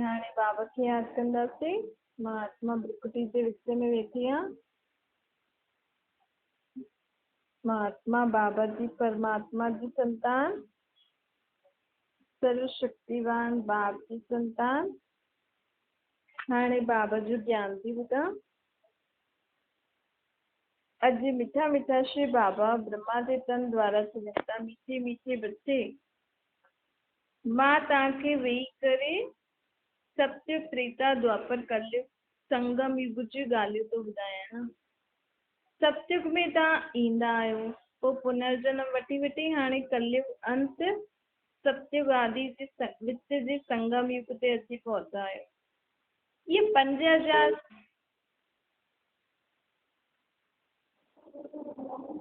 हाणे बाबा खे याद कंदासीं। मां आत्मा भ्रुकुटी जे विच में वेठी आहियां। मां आत्मा बाबा जी परमात्मा जी संतान, सर्वशक्तिवान बाप जी संतान। हाणे बाबा जो ज्ञान थी ॿुधां। अॼु मीठा मीठा श्री बाबा ब्रह्मा जे तन द्वारा सुञाता मीठे मीठे बच्चे, मां तव्हांखे वेही करे सत्य त्रेता द्वापर कलयुग संगम युग जी ॻाल्हियूं थो ॿुधायां। सतयुग में तव्हां ईंदा आहियो, पोइ पुनर्जन्म वठी वठी हाणे कलयुग अंत सतयुग आदि जे विच जे संगम युग ते अची पहुता आहियो। ये 5000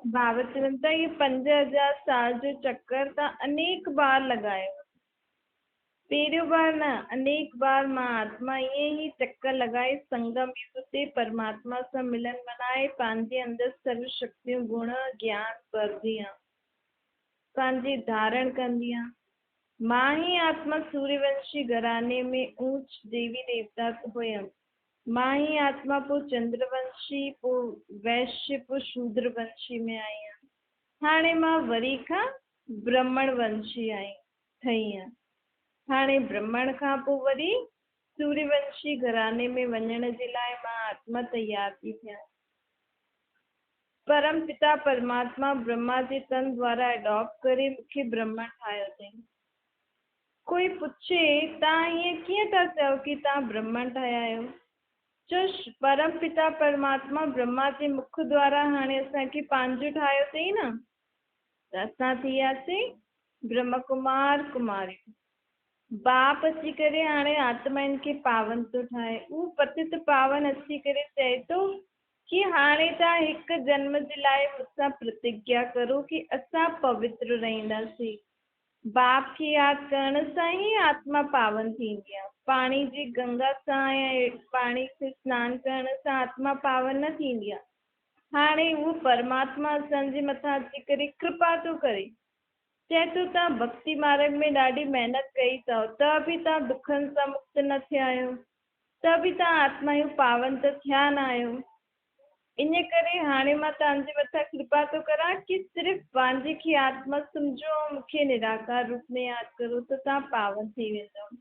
बाबा चवनि था, ये 5000 साल जो चक्कर तव्हां अनेक बार लॻायो। पहिरियों बार न, अनेक बार मां आत्मा ईअं ई चक्कर लॻाए संगम युग ते परमात्मा सां मिलन मनाए पंहिंजे अंदर सर्व शक्तियूं गुण ज्ञान भरदी आहियां, पंहिंजे धारण कंदी आहियां। मां ही आत्मा सूर्यवंशी घराने में ऊंच देवी देवता हुयमि। मां ही आत्मा पोइ चंद्रवंशी, पोइ वैश्य, पोइ शूद्रवंशी में आई आहियां। हाणे मां वरी खां ब्राह्मण वंशी ठही आहियां। हाणे ब्राह्मण खां पोइ वरी सूर्यवंशी घराने में वञण जे लाइ मां आत्मा तैयार थी थियां। परम पिता परमात्मा ब्रह्मा जे तन द्वारा एडॉप्ट करे मूंखे ब्राह्मण ठाहियो अथई। कोई पुछे तव्हां ईअं कीअं था चओ कि तव्हां ब्राह्मण ठहिया आहियो? जो परम पिता परमात्मा ब्रह्मा जे मुख द्वारा हाणे असांखे पंहिंजो ठाहियो अथई न, त असां थी वियासीं ब्रह्म कुमार कुमारी। बाप अची करे हाणे आत्माउनि खे पावन थो ठाहे। उहो पतित पावन अची करे चए थो कि हाणे तव्हां हिकु जन्म जे लाइ मूंसां प्रतिज्ञा करो कि असां पवित्र रहंदासीं। बाप खे यादि करण सां ई आत्मा पावन थींदी आहे। पाणी जी गंगा सां या पाणी से सनानु करण सां आत्मा पावन न थींदी आहे। हाणे उहो परमात्मा असांजे मथां अची करे कृपा थो करे, चए थो तव्हां भक्ति मार्ग में ॾाढी महिनत कई अथव, त बि तव्हां दुखनि सां मुक्त न थिया आहियो, त बि तव्हां आत्माऊं पावन त थिया न आहियो। इन करे हाणे मां तव्हांजे मथां कृपा थो करां कि सिर्फ़ु पंहिंजे खे आत्मा सम्झो ऐं मूंखे निराकार रूप में यादि करो त तव्हां पावन थी वेंदव।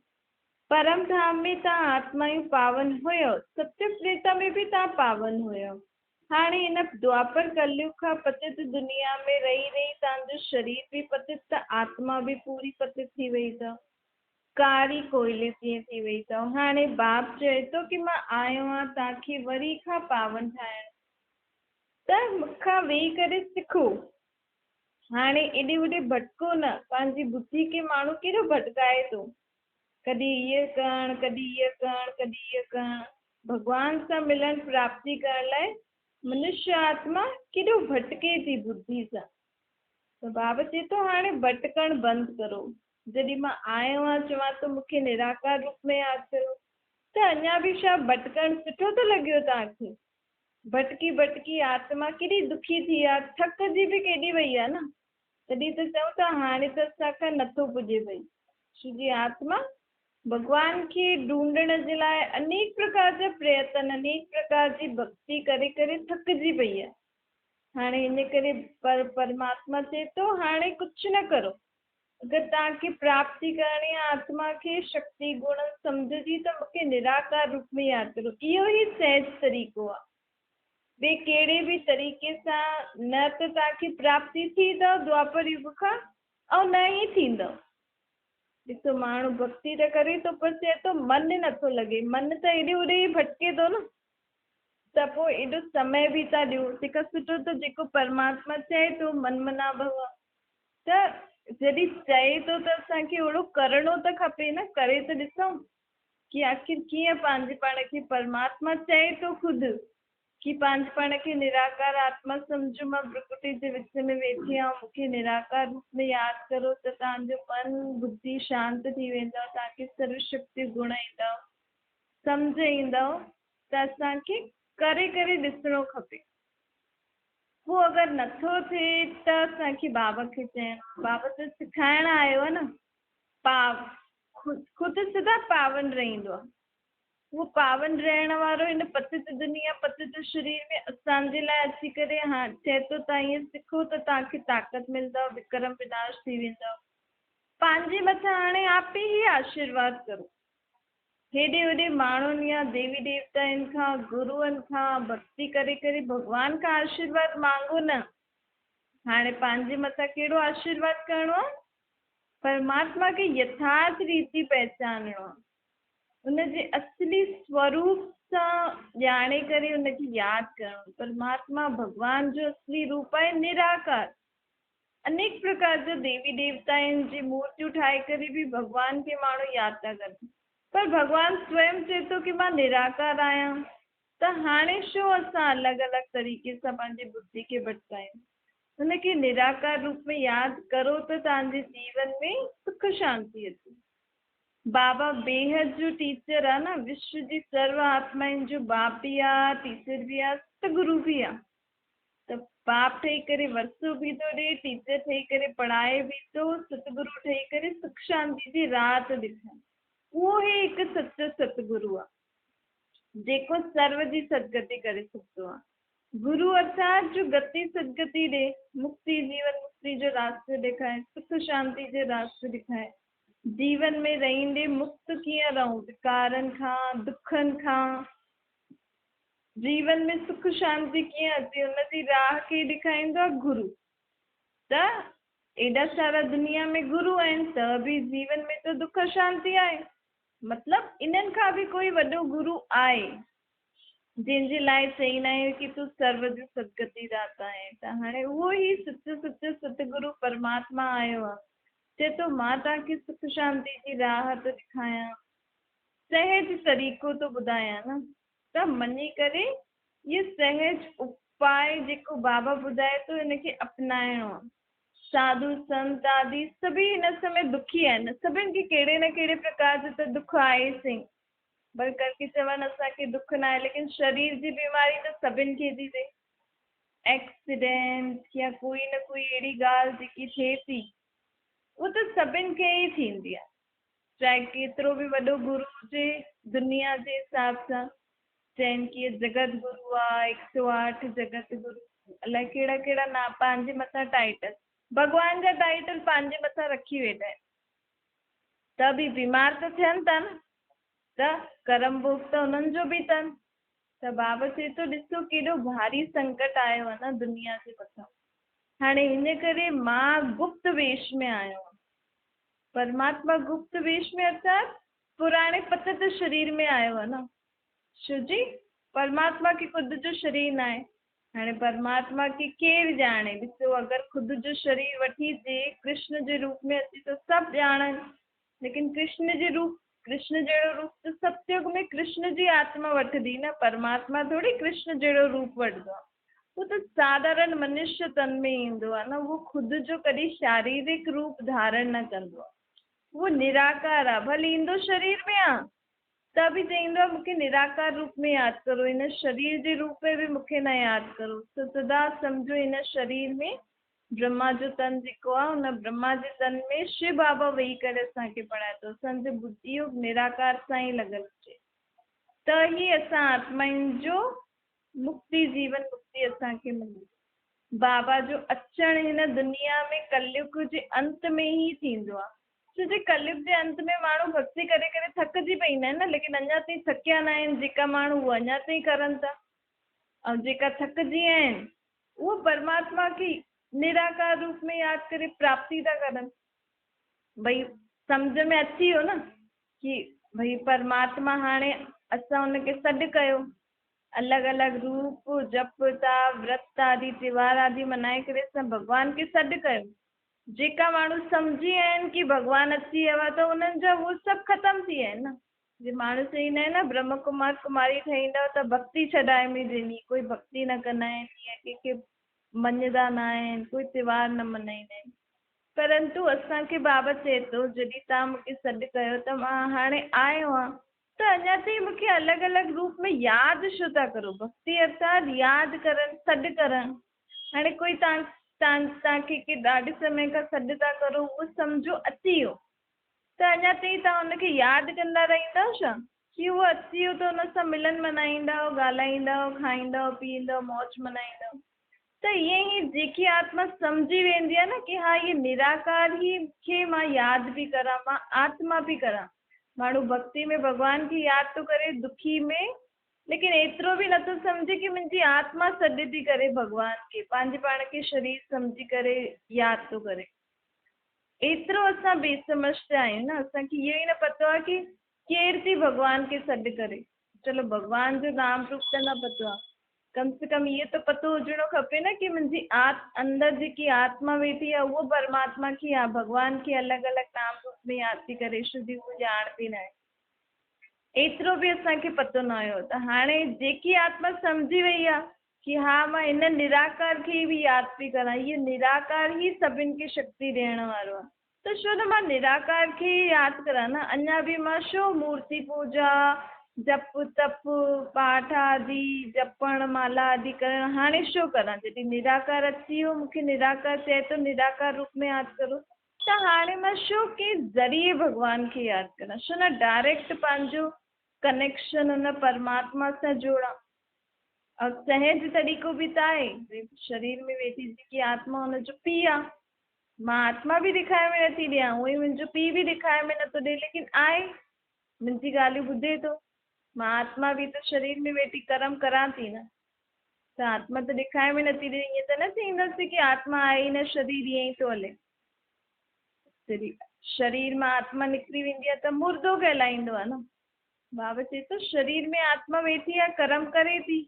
परम धाम में तव्हां आत्माऊं पावन हुयो, सत्य त्रेता में बि तव्हां पावन हुयो। हाणे हिन द्वापर कलयुग खां पतित दुनिया में रही रही तव्हांजो शरीर बि पतित, त आत्मा बि पूरी पतित थी वई अथव, कारी कोयले जीअं थी वई अथव। हाणे बाप चए थो कि मां आयो आहियां तव्हांखे वरी खां पावन ठाहिण, त मूंखां वेही करे सिखो। हाणे एॾे ओॾे भटको न। पंहिंजी बुद्धि खे माण्हू केॾो भटकाए थो, कॾहिं ईअं करण, कॾहिं ईअं करण, कॾहिं ईअं करण। भॻवान सां मिलन प्राप्ति करण लाइ मनुष्य आत्मा केॾो भटके थी बुद्धि सां। त बाबा चए थो हाणे भटकण बंदि करो। जॾहिं मां आयो आहियां चवां थो मूंखे निराकार रूप में यादि करो, त अञा बि छा भटकण सुठो थो लॻेव तव्हांखे? भटकी भटकी आत्मा केॾी दुखी थी आहे, थकिजी बि केॾी वई आहे न, तॾहिं त चऊं था हाणे त असांखां नथो पुॼे पई। छो आत्मा भगवान खे ढूंढण जे लाइ अनेक प्रकार जा प्रयत्न, अनेक प्रकार जी भक्ति करे करे थकिजी पई आहे। हाणे इन करे परमात्मा चए थो हाणे कुझु न करो। अगरि तव्हांखे प्राप्ति करणी आहे आत्मा खे शक्ति गुण सम्झजी, त मूंखे निराकार रूप में यादि करो। इहो ई सहज तरीक़ो आहे। ॿिए कहिड़े बि तरीक़े सां न त तव्हांखे प्राप्ति थी अथव द्वापर युग खां, ऐं न ई थींदव। ॾिसो माण्हू भक्ति त करे थो, पर चए थो मन नथो लॻे। मन त हेॾे होॾे ई भटके थो न, त पोइ एॾो समय बि था ॾियो। तंहिंखां सुठो त जेको परमात्मा चए थो मन मना भव, त जॾहिं चए थो त असांखे ओहिड़ो करिणो त खपे न। करे त ॾिसूं कि आख़िर कीअं पंहिंजे पाण खे परमात्मा चए थो ख़ुदि कि पंहिंजे पाण खे निराकार आत्मा सम्झो। मां भ्रुकुटी जे विच में वेठी आहियां, मूंखे निराकार रूप में यादि करो, त तव्हांजो मन बुद्धि शांत थी वेंदव, तव्हांखे सर्वशक्ति गुण ईंदव, सम्झ ईंदव। त असांखे करे करे ॾिसणो खपे। पोइ अगरि नथो थिए त असांखे बाबा खे चइणो। बाबा त सिखाइण आयो आहे न। ख़ुदि सदा पावन रहंदो आहे। वो पावन रहण वारो इन पतित दुनिया पतित शरीर में असांजे लाइ अची करे चए थो तव्हां ईअं सिखो त तव्हांखे ताक़त मिलंदव, विक्रम विनाश थी वेंदव। पंहिंजे मथां हाणे आप ही आशीर्वाद करो। हेॾे होॾे माण्हुनि या देवी देवताउनि खां, गुरूअनि खां भक्ति करे करे भॻवान खां आशीर्वाद मांगो न। हाणे पंहिंजे मथां कहिड़ो आशीर्वाद करणो आहे? परमात्मा खे यथार्थ रीति पहचानणो आहे, उनजे असली स्वरूप सां ॼाणे करे उनखे यादि करणो। परमात्मा भगवान जो असली रूप आहे निराकार। अनेक प्रकार जो देवी देवताउनि जी मूर्तियूं ठाहे करे बि भगवान खे माण्हू यादि था कनि, पर भगवान स्वयं चए थो कि मां निराकार आहियां। त हाणे छो असां अलॻि अलॻि तरीक़े सां पंहिंजी बुद्धि खे भटकायूं? उनखे निराकार रूप में यादि करो त तव्हांजे जीवन में सुख शांति अचे। बाबा बेहद जो टीचर आहे न, विश्व जी सर्व आत्माउनि जो बाप बि आहे, टीचर बि आहे, सतगुरु बि आहे। त बाप ठही करे वरसो बि थो ॾे, टीचर ठही करे पढ़ाए बि थो, सतगुरु ठही करे सुख शांति जी राह थो ॾेखारे। उहो ई हिकु सचो सतगुरु आहे जेको सर्व जी सदगति करे सघंदो आहे। गुरु अर्थात जो गति सदगति ॾे, मुक्ति जीवन मुक्ति जो रास्तो ॾेखारे, सुख शांति जो रास्तो ॾेखारे। जीवन में रहंदे मुक्त कीअं रहूं विकारनि खां, दुखनि खां, जीवन में सुख शांति कीअं अचे उनजी राह खे ॾेखारींदो आहे गुरु। त एॾा सारा दुनिया में गुरु आहिनि त बि जीवन में त दुख शांति आहे। मतलब इन्हनि खां बि कोई वॾो गुरु आहे जंहिंजे लाइ चईंदा आहियूं कि तूं सर्व जो सदगति दाता आहे। त हाणे उहो ई सचो सचो सतगुरु परमात्मा आयो आहे, चए थो मां तव्हांखे सुख शांति जी राह थो ॾेखारियां, सहज तरीक़ो थो ॿुधायां न। त मञी करे ये सहज उपाय जेको बाबा ॿुधाए थो इनखे अपनाइणो आहे। साधु संत आदि सभी हिन समय दुखी आहिनि, सभिनि खे कहिड़े न कहिड़े प्रकार जो त दुख आहे सही। भले करके चवनि असांखे दुख न आहे, लेकिन शरीर जी बीमारी त सभिनि खे थी थिए। एक्सीडेंट या कोई न कोई अहिड़ी ॻाल्हि जेकी थिए थी उहो त सभिनि खे ई थींदी आहे, चाहे केतिरो बि वॾो गुरु हुजे। दुनिया जे हिसाब सां चइनि कि जगत गुरु आहे, 108 जगत गुरु, अलाए कहिड़ा कहिड़ा ना पंहिंजे मथां टाइटल, भॻवान जा टाइटल पंहिंजे मथां रखी वेठा आहिनि। त बि बीमार त थियनि था न, त कर्म भोग त उन्हनि जो बि अथनि। त बाबा चए थो ॾिसो केॾो भारी संकट आयो आहे न दुनिया जे मथां। हाणे हिन करे मां गुप्त वेश में आयो आहियां। परमात्मा गुप्त वेश में अर्थात पुराणे पतित शरीर में आयो आहे न। छो जी परमात्मा खे ख़ुदि जो शरीर न आहे। हाणे परमात्मा खे केरु ॼाणे? ॾिसो अगरि ख़ुदि जो शरीर वठी जे कृष्ण जे रूप में अचे त सभु ॼाणनि, लेकिन कृष्ण जे रूप, कृष्ण जहिड़ो रूप त सतयुग में कृष्ण जी आत्मा वठंदी न, परमात्मा थोड़ी कृष्ण जहिड़ो रूप वठंदो आहे। वो त साधारण मनुष्य तन में ईंदो आहे न, वो ख़ुदि जो कॾहिं शारीरिक रूप धारण न कंदो आहे। वो निराकार आहे, भले ईंदो शरीर में आहे त बि चईंदो आहे मूंखे निराकार रूप में यादि करो, हिन शरीर जे रूप में बि मूंखे न यादि करो। त सदा सम्झो हिन शरीर में ब्रह्मा जो तन जेको आहे हुन ब्रह्मा जे तन में शिव बाबा वेही करे असांखे पढ़ाए थो। असांजो बुद्धि योग निराकार सां ई लॻल हुजे त ई असां आत्माउनि जो मुक्ति जीवन मुक्ति असांखे मिले। बाबा जो अचणु हिन दुनिया में कलयुग जे अंत में ई थींदो आहे। छो जे कलयुग जे अंत में माण्हू भक्ति करे करे थकिजी पईंदा आहिनि न, लेकिन अञा ताईं थकिया न आहिनि जेका माण्हू उहे अञा ताईं करनि था। ऐं जेका थकिजी आहिनि उहो परमात्मा खे निराकार रूप में यादि करे प्राप्ति था करनि। भई सम्झ में अची वियो न कि भई परमात्मा हाणे असां हुनखे सॾु कयो, अलॻि अलॻि रूप जप था, व्रत आदि त्योहार आदि मनाए करे असां भॻवान खे सॾु कयो। जेका माण्हू सम्झी विया आहिनि कि भॻवानु अची वियो आहे त उन्हनि जा उहे सभु ख़तमु थी विया आहिनि न। जे माण्हू चईंदा आहिनि न ब्रह्म कुमार कुमारी ठहींदव त भक्ति छॾाए में ॾिनी, कोई भक्ति न कंदा आहिनि या कंहिंखे मञदा न आहिनि, कोई त्योहार न मल्हाईंदा आहिनि। परंतु असांखे बाबा चए थो जॾहिं तव्हां मूंखे सॾु कयो त मां हाणे आयो आहियां त अञा ताईं मूंखे अलॻि अलॻि रूप में यादि छो था करो? भक्ति अर्थात यादि करणु, सॾु करणु। हाणे कोई तव्हांखे के ॾाढे समय खां सॾु था करो, उहो सम्झो अची वियो त अञा ताईं तव्हां हुनखे यादि कंदा रहंदव छा कि उहो अची वियो त हुन सां मिलन मल्हाईंदव, ॻाल्हाईंदव, खाईंदव, पीअंदव, मौज मल्हाईंदव। त ईअं ई जेकी आत्मा सम्झी वेंदी आहे न कि हा इहे निराकार ई खे मां यादि बि करां, मां आत्मा बि करां। माण्हू भक्ति में भॻवान खे यादि थो करे, दुखी में, लेकिन एतिरो बि नथो सम्झे कि मुंहिंजी आत्मा सॾु थी करे भॻवान खे, पंहिंजे पाण खे शरीर सम्झी करे यादि थो करे। एतिरो असां बेसमझ आहियूं न, असांखे इहो ई न पतो आहे कि केरु थी भॻवान खे सॾु करे। चलो भॻवान जो नाम रूप त न पतो आहे, कम से कम इहो त पतो हुजणो खपे न कि मुंहिंजी अंदरि जेकी आत्मा वेठी आहे उहो परमात्मा खे आहे, भॻवान खे अलॻि अलॻि नाम रूप में यादि थी करे, शुद्धी उहो ॼाणदी न आहे। एतिरो बि असांखे पतो न हुयो। त हाणे जेकी आत्मा सम्झी वई आहे कि हा मां हिन निराकार खे बि यादि थी करां, इहो निराकार ई सभिनि खे शक्ति ॾियण वारो आहे, त छो न मां निराकार खे यादि करां न। अञा बि मां छो मूर्ति पूजा, जप तप, पाठ आदि, जपण माला आदि करण हाणे छो करां, जॾहिं निराकार अची वियो, मूंखे निराकार चए थो निराकार रूप में यादि करो, त हाणे मां छो के ज़रिए भॻवान खे यादि करां, छो न डायरेक्ट पंहिंजो कनेक्शन हुन परमात्मा सां जोड़ां। और सहज तरीक़ो बि त आहे, शरीर में वेठी जेकी आत्मा हुनजो पीउ आहे, मां आत्मा बि ॾेखारे में नथी ॾियां, उहो ई मुंहिंजो पीउ बि ॾेखारे में नथो ॾिए, लेकिन आहे, मुंहिंजी ॻाल्हियूं ॿुधे थो। मां आत्मा बि त शरीर में वेठी कर्म करां थी न, त आत्मा त ॾेखारे में नथी ॾिए। ईअं त न थींदसि कि आत्मा आहे ई न, शरीर ईअं ई थो हले। शरीर मां आत्मा निकिरी वेंदी आहे त मुर्दो कहलाईंदो आहे न। बाबा चए थो शरीर में आत्मा वेठी आहे, कर्म करे थी,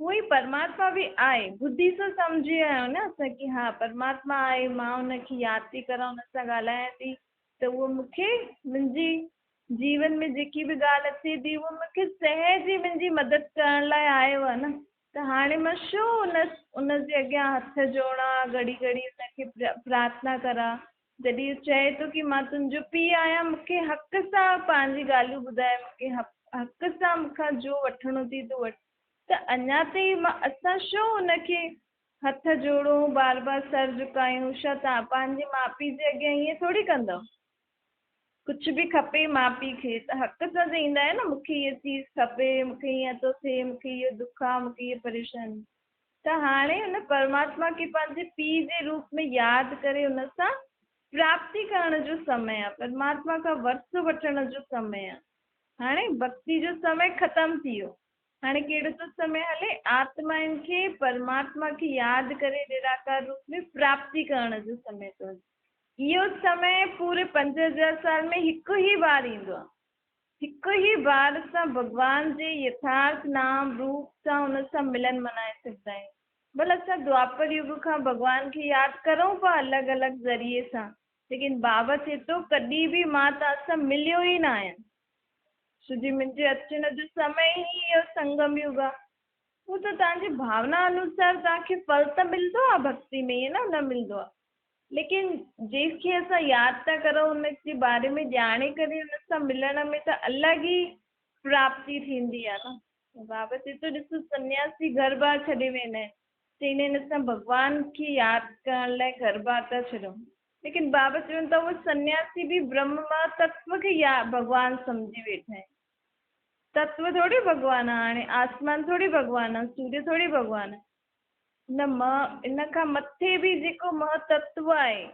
उहो ई परमात्मा बि आहे। बुद्धि सां सम्झी आहियो न असां कि हा परमात्मा आहे, मां हुनखे यादि थी करां, हुन सां ॻाल्हायां थी, त उहो मूंखे मुंहिंजी जीवन में जेकी बि ॻाल्हि अचे थी उहो मूंखे सहज ई मुंहिंजी मदद करण लाइ आयो आहे न। त हाणे मां छो उनजे अॻियां हथ जोड़ां, घड़ी घड़ी हुनखे प्रार्थना करां, जॾहिं चए थो कि मां तुंहिंजो पीउ आहियां, मूंखे हक़ सां पंहिंजी ॻाल्हियूं ॿुधाए, मूंखे हक़ सां मूंखां जो वठिणो थी तूं वठि। त अञा ताईं असां छो हुनखे हथ जोड़ूं, बार बार सर झुकायूं? छा तव्हां पंहिंजे माउ पीउ जे अॻियां ईअं थोरी कंदव? कुझु बि खपे माउ पीउ खे त हक़ सां चईंदा आहिनि न, मूंखे हीअ चीज़ खपे, मूंखे हीअं थो थिए, मूंखे इहो दुख आहे, मूंखे हीअ परेशानी। त हाणे हुन परमात्मा खे पंहिंजे पीउ जे रूप में यादि करे हुन सां प्राप्ति करण जो समय आहे, परमात्मा खां वरसो वठण जो समय आहे। हाणे भक्ति जो समय ख़तम थी वियो, हाणे कहिड़ो थो समय हले? आत्माउनि खे परमात्मा खे यादि करे निराकार रूप में प्राप्ति करण जो समय थो हले। इहो समय पूरे 5000 साल में हिकु ई बार ईंदो आहे। हिकु ई बार असां भॻवान जे यथार्थ नाम रूप सां हुन सां मिलन मनाए सघंदा आहियूं। भले असां द्वापर युग खां भॻवान खे यादि करूं पिया अलॻि अलॻि ज़रिए सां, लेकिन बाबा चए थो कॾहिं बि मां तव्हां सां मिलियो ई न आहियां, छो जो मुंहिंजे अचण जो समय ई इहो संगम युग आहे। उहो त तव्हांजी भावना अनुसार तव्हांखे फल त मिलंदो आहे भक्ति में, ईअं न मिलंदो आहे, लेकिन जंहिंखे असां यादि था करूं हुनजे बारे में ॼाणे करे हुन सां मिलण में त अलॻि ई प्राप्ति थींदी आहे न। बाबा चए थो ॾिसो सन्यासी घर बार छॾे वेंदा आहिनि, चईंदा आहिनि असां भॻवान खे यादि करण लाइ घर बार था छॾूं, लेकिन बाबा चवनि था उहो सन्यासी बि ब्रह्म तत्व खे भॻवान सम्झी वेठा आहिनि। तत्व थोरी भॻवान आहे, हाणे आसमान थोरी भॻवान आहे, सूर्य थोरी भॻवान आहे। इन खां मथे बि जेको महतत्व आहे,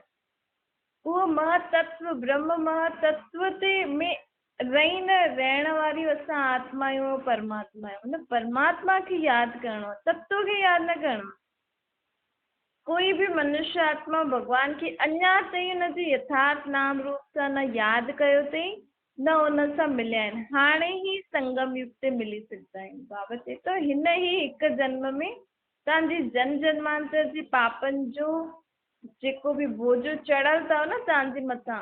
उहो महतत्व ब्रह्म महतत्व ते में रही न रहण वारियूं असां आत्मा आहियूं, परमात्मा आहियूं। हुन परमात्मा खे यादि करिणो आहे, तत्व खे यादि न करिणो। कोई बि मनुष्य आत्मा भॻवान खे अञा ताईं हुनजे यथार्थ नाम रूप सां न यादि कयो अथई, न हुन सां मिलिया आहिनि। हाणे ई संगम युग ते मिली सघंदा आहिनि। बाबा चए थो हिन ई हिकु जन्म में तव्हांजी जन्म जन्मांतर जी पापनि जो जेको बि बोझो चढ़ियल अथव न तव्हांजे मथां,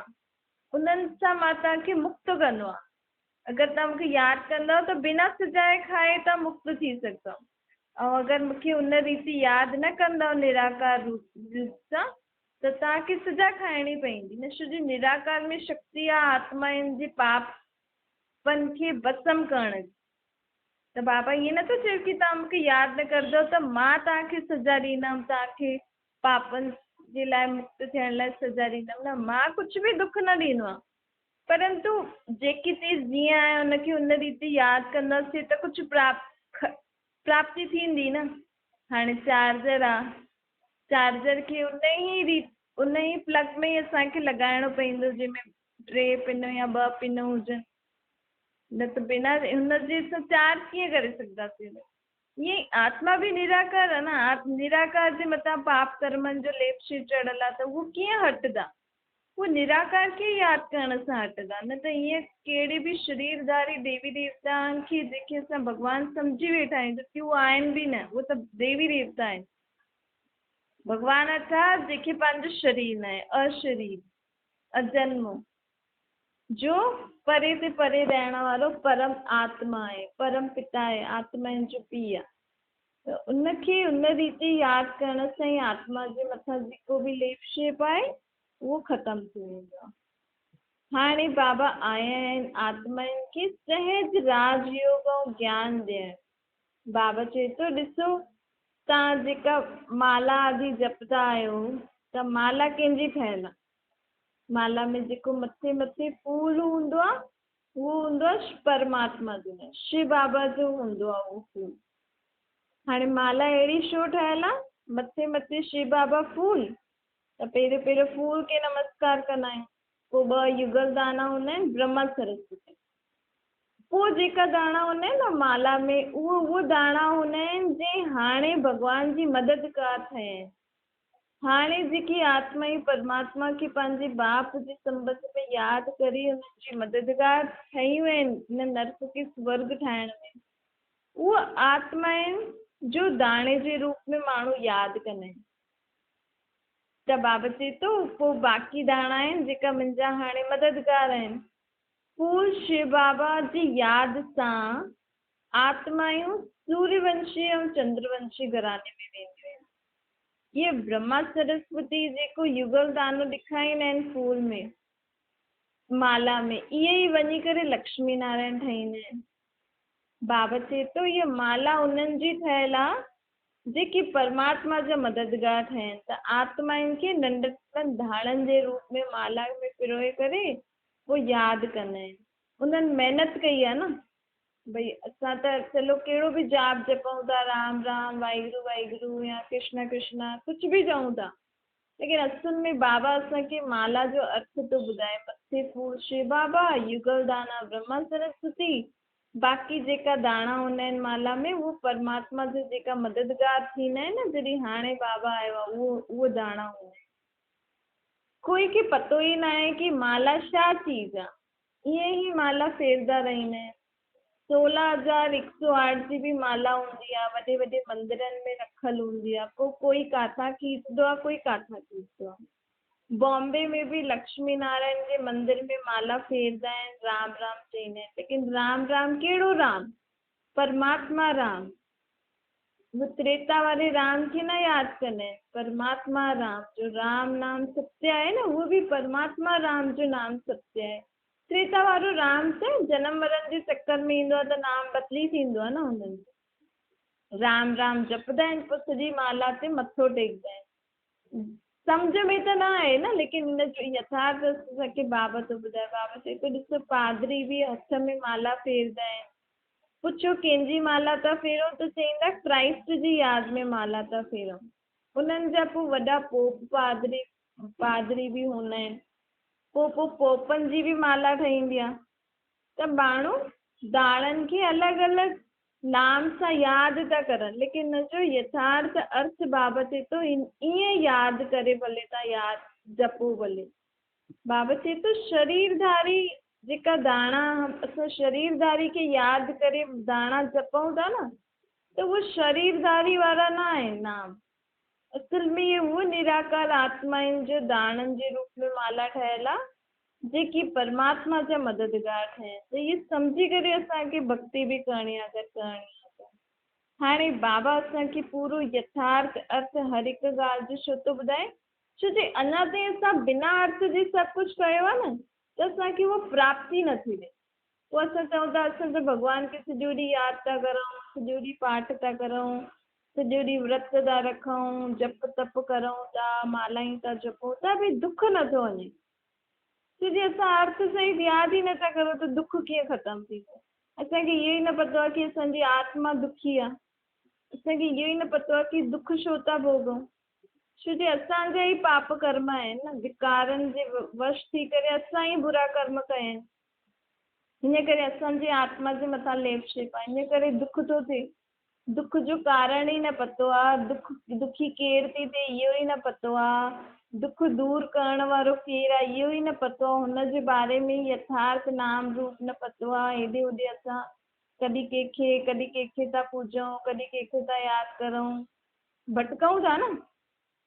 उन्हनि सां मां तव्हांखे मुक्त कंदो आहे। अगरि तव्हां मूंखे यादि कंदव त बिना सजाए खाए तव्हां मुक्त थी सघंदव, ऐं अगरि मूंखे उन रीति यादि न कंदव निराकार रूप सां त तव्हांखे सजा खाइणी पवंदी न, छो जो निराकार में शक्ति आहे आत्माउनि जे पापनि खे भस्म करण जी। त बाबा ईअं नथो चए कि तव्हां मूंखे यादि न कंदव त मां तव्हांखे सजा ॾींदमि, तव्हांखे पापनि जे लाइ मुक्त थियण लाइ सजा ॾींदमि। न, मां कुझु बि दुख न ॾींदो आहे। परंतु जेकी चीज जीअं आहे उनखे उन रीति यादि कंदासीं त कुझु प्राप्ति थींदी न। हाणे चार्जर आहे, चार्जर खे उन ई प्लग में ई असांखे लॻाइणो पवंदो जंहिंमें 3 पिन या 2 पिन हुजनि, न त बिना हुनजे असां चार्ज कीअं करे सघंदासीं। ईअं आत्मा बि निराकार आहे न। निराकार जे मथां पाप कर्मनि जो लेप चढ़ियल आहे त उहो कीअं हटंदा। वो निराकार खे यादि करण सां हटंदा, न त ईअं कहिड़े बि शरीरधारी देवी देवताउनि खे जेके असां भॻवानु सम्झी वेठा आहियूं जबकि उहे आहिनि बि न, उहे त देवी देवता आहिनि। भॻवान अर्थात जेके पंहिंजो शरीर न आहे, अशरीर, अजन्मो, जो परे ते परे रहण वारो परम आत्मा आहे, परम पिता आहे, आत्माउनि जो पीउ आहे। त उनखे उन रीति यादि करण सां ई आत्मा जे मथां जेको बि लेप शेप आहे उहो ख़तमु थी वेंदो आहे। हाणे बाबा आया आहिनि आत्माउनि खे सहज राजयोग ऐं ज्ञान ॾियण। बाबा चए थो ॾिसो तव्हां जेका माला आदि जपंदा आहियो त माला कंहिंजी ठहियल आहे। माला में जेको मथे मथे फूल हूंदो आहे उहो हूंदो आहे परमात्मा जो, शिव बाबा जो हूंदो आहे उहो फूल। हाणे माला अहिड़ी छो ठहियल आहे, मथे मथे शिव बाबा फूल, त पहिरियों फूल खे नमस्कार कंदा आहियूं, पोइ 2 युगल दाना हूंदा आहिनि ब्रह्मा सरस्वती, पोइ जेका दाणा हूंदा आहिनि न माला में उहो दाणा हूंदा आहिनि जे हाणे भॻवान जी मददगार ठहिया आहिनि। हाणे जेकी आत्मा ई परमात्मा खे पंहिंजे बाप जे संबंध में यादि करे हुनजी मददगार ठहियूं आहिनि हिन नर्क खे स्वर्ग ठाहिण में, उहा आत्माउनि जो दाणे जे रूप में माण्हू यादि कंदा आहिनि। त बाबा चए थो पोइ बाक़ी दाणा आहिनि जेका मुंहिंजा हाणे मददगार आहिनि, पोइ शिव बाबा जी यादि सां आत्मायूं सूर्यवंशी ऐं चंद्रवंशी घराने में वेंदियूं आहिनि। ये ब्रह्मा सरस्वती जेको युगल दानो ॾेखारींदा आहिनि फूल में माला में, इहे ई वञी करे लक्ष्मी नारायण ठाहींदा आहिनि। बाबा चए थो इहा माला उन्हनि जी ठहियल आहे जेके परमात्मा जा मददगार ठहिनि, त आत्माउनि खे नंढनि धाड़नि जे रूप में माला में पिरोए करे पोइ यादि कंदा आहिनि। उन्हनि महिनत कई आहे न, भई असां त चलो कहिड़ो बि जाप जपूं था, राम राम वाहिगुरु वाहिगुरु या कृष्णा कृष्णा कुझु बि चऊं था, लेकिन असुल में बाबा असांखे माला जो अर्थ थो ॿुधाए। मथे फूल शिव बाबा, युगल दाना ब्रह्मा सरस्वती, बाक़ी जेका दाणा हूंदा आहिनि माला में उहो परमात्मा जो जेका मददगार थींदा आहिनि न, जॾहिं हाणे बाबा आयो आहे उहो दाणा हूंदा आहिनि। कोई खे पतो ई न आहे कि माला छा चीज़ आहे, ईअं ई माला फेरदा रहंदा आहिनि। 16,108 जी बि माला हूंदी आहे, वॾे वॾे मंदरनि में रखल हूंदी आहे, पोइ कोई काथां खींचदो आहे, कोई काथां खींचदो आहे। बॉम्बे में भी लक्ष्मी नारायण के मंदिर में माला फेरदा आहिनि, राम राम चईंदा आहिनि, लेकिन राम राम कहिड़ो राम, परमात्मा राम। वो त्रेता वारे राम खे न यादि कंदा आहिनि, परमात्मा राम जो राम नाम सत्य आहे न, उहो बि परमात्मा राम जो नाम सत्य आहे। त्रेता वारो राम त जनम मरण जे चक्कर में ईंदो आहे त नाम बदिली थींदो आहे न हुननि जो। राम राम जपदा आहिनि, पोइ सॼी माला ते मथो टेकदा आहिनि। सम्झ में त न आहे न, लेकिन हिन जो यथार्थ असांखे बाबा थो ॿुधाए। बाबा चए थो ॾिसो पादरी बि हथ में माला फेरदा आहिनि, पुछो कंहिंजी माला था फेरो त चईंदा क्राइस्ट जी यादि में माला था फेरूं। उन्हनि जा पोइ वॾा पोप पादरी बि हूंदा आहिनि, पोइ पोपनि जी बि माला ठहींदी आहे। त माण्हू दाणनि खे अलॻि अलॻि नाम सां यादि था करनि, लेकिन हिन जो यथार्थ अर्थ बाबा चए थो ईअं यादि करे भले तव्हां यादि जपो भले। बाबा चए थो शरीरधारी जेका दाणा असां शरीरधारी खे यादि करे दाणा जपूं था न, त उहो शरीरधारी वारा न आहिनि नाम। असुल में इहे उहो निराकार आत्माउनि जो दाणनि जे रूप में माला ठहियल आहे जेकी परमात्मा जा मददगार ठहिया। त इहे सम्झी करे असांखे भक्ति बि करणी आहे अगरि करणी आहे त। हाणे बाबा असांखे पूरो यथार्थ अर्थ हर हिकु ॻाल्हि जो छो थो ॿुधाए, छो जे अञा ताईं असां बिना अर्थ जे सभु कुझु कयो आहे न, त असांखे उहो प्राप्ति न थी थिए। पोइ असां चऊं था असां त भॻवान खे सॼो ॾींहुं यादि था करूं, सॼो ॾींहुं पाठ था करूं, सॼो ॾींहुं व्रत था रखूं, जप तप करूं था, मालायूं था जपूं था, बि दुख नथो वञे। छो जो असां अर्थ सही यादि ई नथा करो त दुख कीअं ख़तमु थींदो। असांखे इहो ई न पतो आहे कि असांजी आत्मा दुखी आहे। असांखे इहो ई न पतो आहे कि दुख छो था भोगूं। छो जो असांजा ई पाप कर्म आहिनि न, विकारनि जे वश थी करे असां ई बुरा कर्म कया आहिनि। हिन करे असांजी आत्मा जे मथां लेप शेप आहे, हिन करे दुख थो थिए। दुख जो कारण ई न पतो आहे, दुखी केरु थी थिए इहो ई न पतो आहे, दुख दूर करण वारो केरु आहे इहो ई न पतो आहे, हुनजे बारे में यथार्थ नाम रूप न पतो आहे। हेॾे होॾे असां कॾहिं कंहिंखे था पूजूं, कॾहिं कंहिंखे था यादि करूं, भटकऊं था न।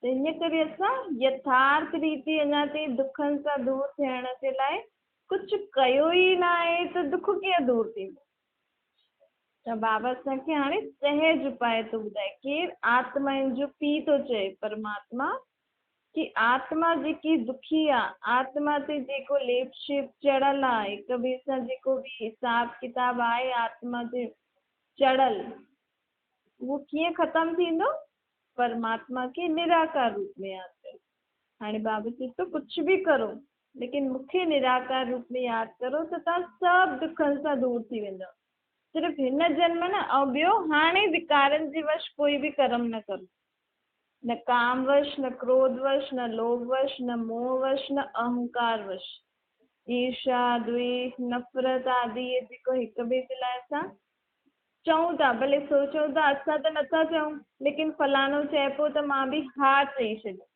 त इन करे असां यथार्थ रीति अञा ताईं दुखनि सां दूर थियण जे लाइ कुझु कयो ई न आहे, त दुख कीअं दूर थींदो। त बाबा असांखे हाणे सहज उपाय थो ॿुधाए। केरु? आत्माउनि जो पीउ थो चए परमात्मा कि आत्मा जेकी दुखी आहे, आत्मा ते जेको लेप शेप चढ़ियल आहे, हिक ॿिए सां जेको बि हिसाब किताब आहे आत्मा ते चढ़ियल, उहो कीअं ख़तमु थींदो? परमात्मा खे निराकार रूप में यादि करो। हाणे बाबा चए थो कुझु बि करो लेकिन मूंखे निराकार रूप में यादि करो त तव्हां सभु दुखनि सां दूर थी वेंदव। सिर्फ़ु हिन जन्म न, ऐं ॿियो हाणे विकारनि जे वश कोई बि कर्म न करो, न कामवश, न क्रोधवश, न लोभवश, न मोहवश, न अहंकारवश। ईर्ष्या, द्वेष, नफ़रत आदि इहे जेको हिक ॿिए जे लाइ असां चऊं था, भले सोचूं था असां त नथा चऊं, लेकिन फलाणो चए पियो त मां बि हा चई छॾियो।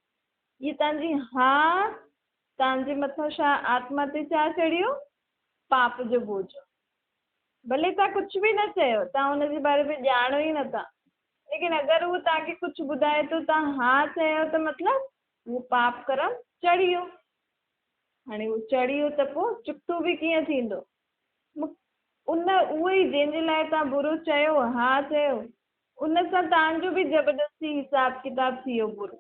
ये तव्हांजी हा तव्हांजे मथां छा आत्मा ते छा चढ़ियो? पाप जो बोझो। भले तव्हां कुझु बि न चयो, तव्हां हुनजे बारे में ॼाणो ई नथा, लेकिन अगरि उहो तव्हांखे कुझु ॿुधाए थो, तव्हां हा चयो त मतिलबु उहो पाप कर्म चढ़ी वियो। हाणे उहो चढ़ी वियो त पोइ चुक्तो बि कीअं थींदो? उहो ई जंहिंजे लाइ तव्हां बुरो चयो, हा चयो, उन सां तव्हांजो बि ज़बरदस्ती हिसाब किताब थी वियो बुरो।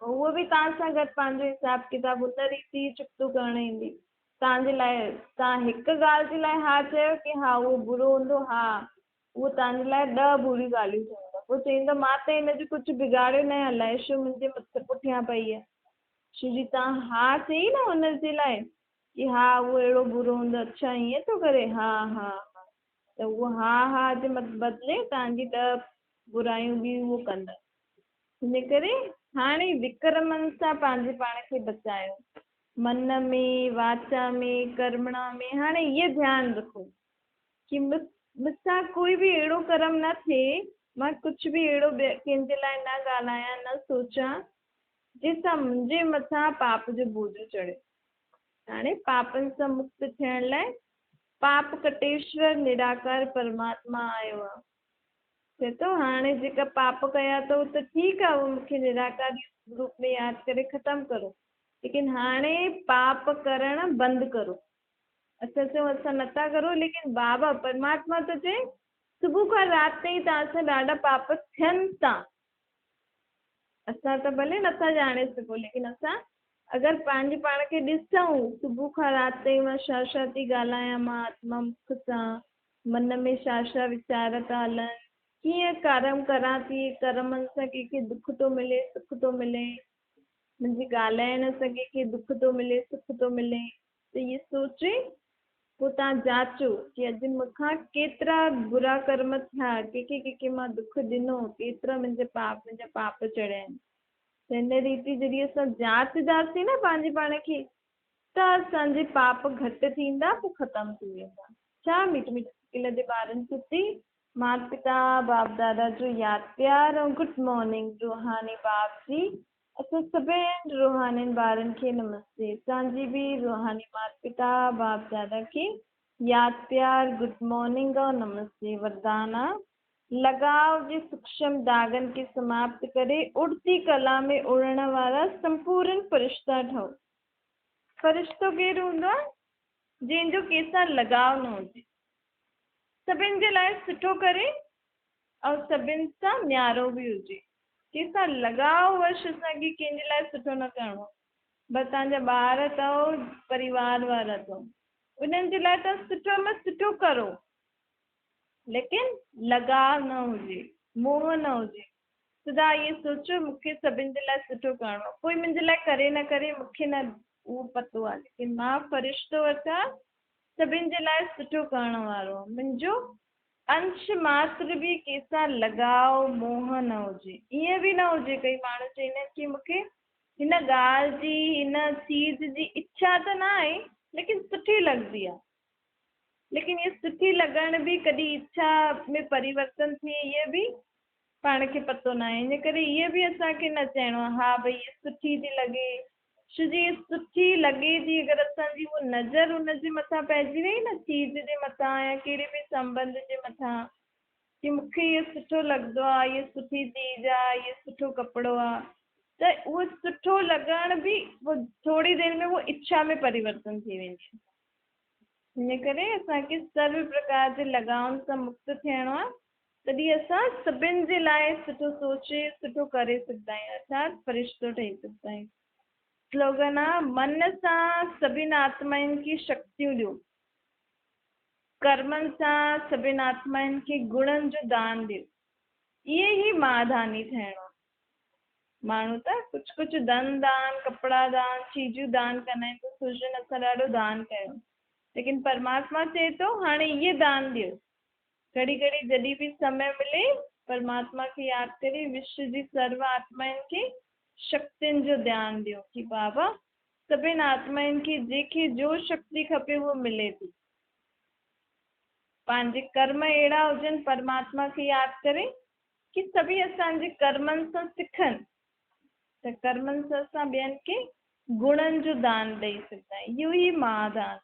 उहो बि तव्हां सां गॾु पंहिंजो हिसाब किताब उन रीति चुक्तो करणु ईंदी। तव्हांजे लाइ तव्हां हिकु ॻाल्हि जे लाइ हा चयो कि हा उहो बुरो हूंदो, हा उहो तव्हांजे लाइ 10 बुरियूं ॻाल्हियूं चवंदो। पोइ चवंदो मां त हिनजो कुझु बिगाड़ियो न आहे, अलाए छो मुंहिंजे पुठियां पई आहे। छो जी तव्हां हा चई न हुनजे लाइ कि हा उहो अहिड़ो बुरो हूंदो, अच्छा ईअं थो करे, हा हा हा, त उहो हा जे बदिले तव्हांजी 10 बुरायूं बि उहो कंदा। हिन करे हाणे विक्रमनि सां पंहिंजे पाण खे बचायो, मन में, वाचा में, कर्मणा में। हाणे इहो ध्यानु रखो कि मूंसां कोई बि अहिड़ो कर्म न थिए, मां कुझु बि अहिड़ो कंहिंजे लाइ न ॻाल्हायां, न सोचां जंहिंसां मुंहिंजे मथां पाप जो बोझो चढ़े। हाणे पापनि सां मुक्त थियण लाइ पाप कटेश्वर निराकार परमात्मा आयो आहे। चए थो हाणे जेका पाप कया अथव त ठीकु आहे, उहो मूंखे निराकार रूप में यादि करे ख़तमु करो, लेकिन हाणे पाप करणु बंदि करो। असां चऊं असां नथा करो, लेकिन बाबा परमात्मा त चए सुबुह खां राति ताईं तव्हां सां ॾाढा पाप थियनि था। असां त भले नथा ॼाणे सघूं, लेकिन असां अगरि पंहिंजे पाण खे ॾिसूं सुबुह खां राति ताईं मां छा थी ॻाल्हायां, मां आत्मा मुख सां मन में छा वीचार था हलनि, कीअं कर्म करां थी, कर्मनि सां कंहिंखे दुख थो मिले, सुख थो मिले, मुंहिंजे ॻाल्हाइण सां कंहिंखे दुख थो मिले, सुख थो मिले, त इहे सोचे पोइ तव्हां जाचो कि अॼु मूंखां केतिरा बुरा कर्म थिया, कंहिंखे मां दुख ॾिनो, केतिरा मुंहिंजा पाप चढ़िया आहिनि। त हिन रीति जॾहिं असां जाचंदासीं न पंहिंजे पाण खे, त असांजे पाप घटि थींदा, पोइ ख़तमु थी वेंदा। छा मीठ स्किल जे ॿारनि खे थी माता पिता बाप दादा जो यादि प्यार ऐं गुड मॉर्निंग रूहानी बाप जी। असां सभिनि रूहानी ॿारनि खे नमस्ते। असांजी बि रूहानी माता पिता बाप दादा खे यादि प्यार गुड मॉर्निंग और नमस्ते। वरदाना लगाव जे सूक्ष्म दागनि खे समाप्त करे उड़ती कला में उड़ण वारा संपूर्ण फ़रिश्ता ठहो। फ़रिश्तो केरु हूंदो आहे? जंहिंजो कंहिंसां लगाव न हुजे, सभिनि जे लाइ सुठो करे ऐं सभिनि सां न्यारो बि हुजे। कंहिंसां लगाव वश असांखे कंहिंजे लाइ सुठो न करिणो। बसि तव्हांजा ॿार अथव, परिवार वारा अथव, उन्हनि जे लाइ तव्हां सुठो में सुठो करो, लेकिन लगाव न हुजे, मोह न हुजे। सदा इहे सोचो मूंखे सभिनि जे लाइ सुठो करिणो, कोई मुंहिंजे लाइ करे न करे मूंखे न उहो पतो आहे, लेकिन मां फ़रिश्तो वरिता सभिनि जे लाइ सुठो करण वारो, मुंहिंजो अंश मात्र बि कंहिंसां लगाव मोह न हुजे। ईअं बि न हुजे कई माण्हू चवंदा आहिनि कि मूंखे हिन ॻाल्हि जी हिन चीज़ जी इच्छा त न आहे लेकिन सुठी लॻंदी आहे, लेकिन ये सुठी लॻण बि कॾहिं इच्छा में परिवर्तन थिए इहे बि पाण खे पतो न आहे। इन करे इहे बि असांखे न चइणो आहे हा भई ये सुठी थी लॻे, छो जी सुठी लॻे थी अगरि असांजी उहा नज़र हुनजे मथां पइजी वई न, चीज़ जे मथां या कहिड़े बि संबंध जे मथां कि मूंखे इहो सुठो लॻंदो आहे, इहा सुठी चीज़ आहे, इहो सुठो कपिड़ो आहे, त उहो सुठो लॻण बि पोइ थोरी देरि में उहो इच्छा में परिवर्तन थी वेंदी आहे। इन करे असांखे सर्व प्रकार जे लगाउनि सां मुक्त थियणो आहे, तॾहिं असां सभिनि जे लाइ सुठो सोचे सुठो करे सघंदा आहियूं, अर्थात फ़रिश्तो ठही सघंदा आहियूं। स्लोगन आहे मन सां सभिनि आत्माउनि खे शक्तियूं ॾियो, कर्मनि सां सभिनि आत्माउनि खे गुणनि जो दान ॾियो। इहे ई महादानी थियणो आहे। माण्हू त कुझु कुझु धन दान, कपिड़ा दान, चीजूं दान कंदा आहिनि, त सोचनि असां ॾाढो दान कयूं, लेकिन परमात्मा चए थो हाणे इहे दान ॾियो। घड़ी घड़ी जॾहिं बि समय मिले परमात्मा खे यादि करे विश्व जी सर्व आत्माउनि खे शक्तियुनि जो ध्यानु ॾियो कि बाबा सभिनि आत्माउनि खे जंहिंखे जो शक्ति खपे उहो मिले थी। पंहिंजे कर्म अहिड़ा हुजनि परमात्मा खे यादि करे कि सभी असांजे कर्मनि सां सिखनि, त कर्मनि सां असां ॿियनि खे गुणनि जो दान ॾेई सघंदा आहियूं। इहो ई महादान।